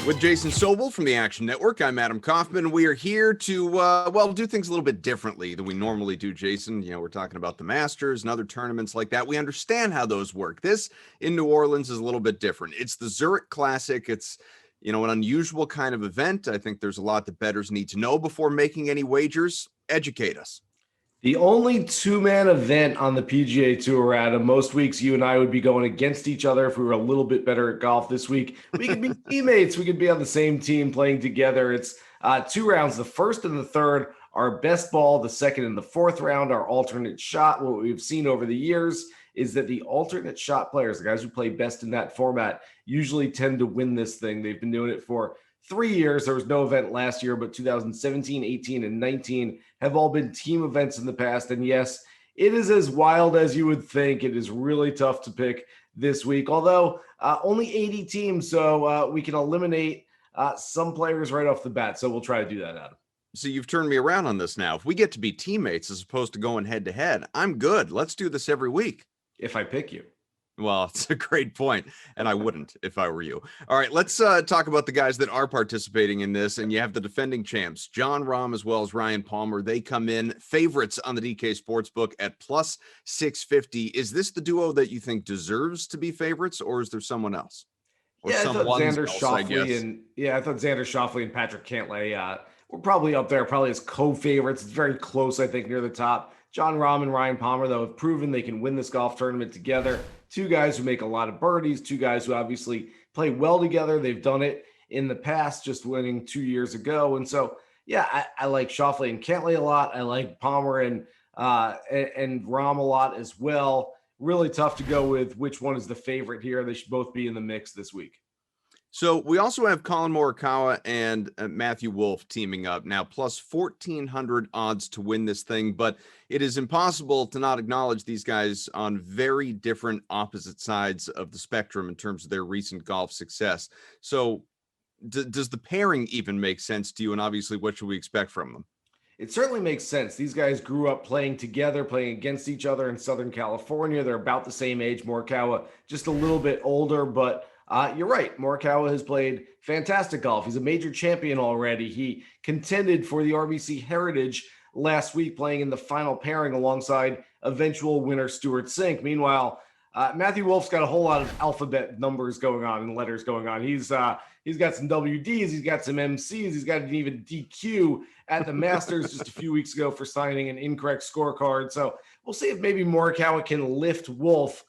With Jason Sobel from the Action Network, I'm Adam Kaufman. We are here to, do things a little bit differently than we normally do, Jason. You know, we're talking about the Masters and other tournaments like that. We understand how those work. This in New Orleans is a little bit different. It's the Zurich Classic. It's, an unusual kind of event. I think there's a lot that bettors need to know before making any wagers. Educate us. The only two-man event on the PGA Tour, Adam. Most weeks you and I would be going against each other if we were a little bit better at golf. This week we could be teammates. We could be on the same team playing together. It's two rounds. The first and the third are best ball. The second and the fourth round are alternate shot. What we've seen over the years is that the alternate shot players, the guys who play best in that format, usually tend to win this thing. They've been doing it for 3 years. There was no event last year, but 2017, 18, and 19 have all been team events in the past. And yes, it is as wild as you would think. It is really tough to pick this week, although only 80 teams, so we can eliminate some players right off the bat. So we'll try to do that, Adam. So you've turned me around on this now. If we get to be teammates as opposed to going head to head, I'm good. Let's do this every week. If I pick you. Well, it's a great point, and I wouldn't if I were you. All right, let's talk about the guys that are participating in this, and you have the defending champs, Jon Rahm as well as Ryan Palmer. They come in favorites on the DK Sportsbook at plus 650. Is this the duo that you think deserves to be favorites, or is there someone else? Or I thought Xander Schauffele and Patrick Cantlay were probably up there, probably as co-favorites. It's very close, I think, near the top. Jon Rahm and Ryan Palmer, though, have proven they can win this golf tournament together. Two guys who make a lot of birdies, two guys who obviously play well together. They've done it in the past, just winning 2 years ago. And so, yeah, I like Schauffele and Cantlay a lot. I like Palmer and Rahm a lot as well. Really tough to go with which one is the favorite here. They should both be in the mix this week. So we also have Colin Morikawa and Matthew Wolff teaming up now, plus 1,400 odds to win this thing. But it is impossible to not acknowledge these guys on very different opposite sides of the spectrum in terms of their recent golf success. So does the pairing even make sense to you? And obviously, what should we expect from them? It certainly makes sense. These guys grew up playing together, playing against each other in Southern California. They're about the same age. Morikawa just a little bit older, but you're right. Morikawa has played fantastic golf. He's a major champion already. He contended for the RBC Heritage last week, playing in the final pairing alongside eventual winner Stuart Sink. Meanwhile, Matthew Wolff's got a whole lot of alphabet numbers going on and letters going on. He's got some WDs, he's got some MCs, he's got an even DQ at the Masters just a few weeks ago for signing an incorrect scorecard. So we'll see if maybe Morikawa can lift Wolff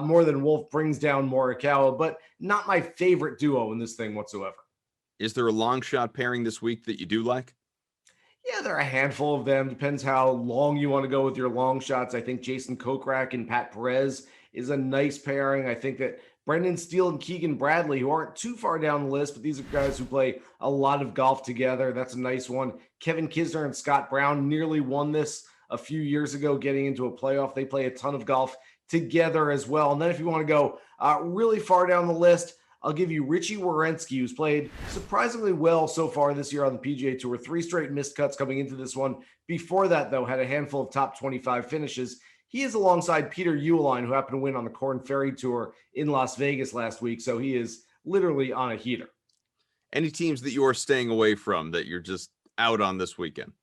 more than Wolff brings down Morikawa, but not my favorite duo in this thing whatsoever. Is there a long shot pairing this week that you do like? Yeah, there are a handful of them. Depends how long you want to go with your long shots. I think Jason Kokrak and Pat Perez is a nice pairing. I think that Brendan Steele and Keegan Bradley, who aren't too far down the list, but these are guys who play a lot of golf together. That's a nice one. Kevin Kisner and Scott Brown nearly won this a few years ago, getting into a playoff. They play a ton of golf together as well. And then if you want to go really far down the list, I'll give you Richie Werenski, who's played surprisingly well so far this year on the PGA Tour. 3 straight missed cuts coming into this one. Before that, though, had a handful of top 25 finishes. He is alongside Peter Uihlein, who happened to win on the Korn Ferry Tour in Las Vegas last week. So he is literally on a heater. Any teams that you are staying away from that you're just out on this weekend?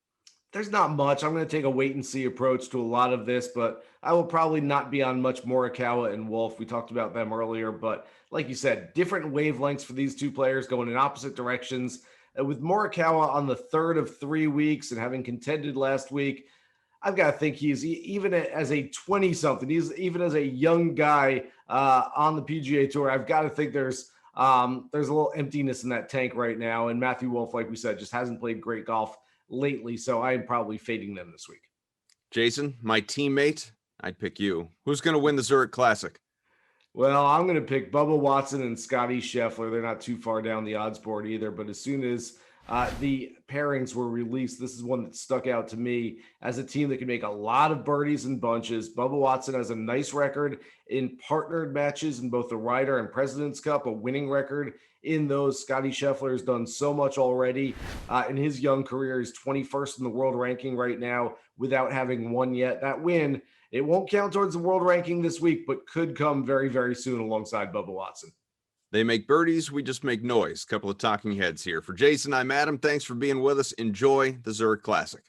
There's not much. I'm going to take a wait-and-see approach to a lot of this, but I will probably not be on much Morikawa and Wolff. We talked about them earlier, but like you said, different wavelengths for these two players going in opposite directions. With Morikawa on the third of 3 weeks and having contended last week, I've got to think he's, even as a 20-something, he's even as a young guy on the PGA Tour, I've got to think there's a little emptiness in that tank right now. And Matthew Wolff, like we said, just hasn't played great golf lately, so I'm probably fading them this week. Jason, my teammate, I'd pick you. Who's going to win the Zurich Classic? Well, I'm going to pick Bubba Watson and Scotty Scheffler. They're not too far down the odds board either, but as soon as the pairings were released, this is one that stuck out to me as a team that can make a lot of birdies and bunches. Bubba Watson has a nice record in partnered matches in both the Ryder and President's Cup, a winning record in those. Scotty Scheffler has done so much already in his young career. He's 21st in the world ranking right now without having won yet. That win, it won't count towards the world ranking this week, but could come very, very soon alongside Bubba Watson. They make birdies. We just make noise. Couple of talking heads here. For Jason, I'm Adam. Thanks for being with us. Enjoy the Zurich Classic.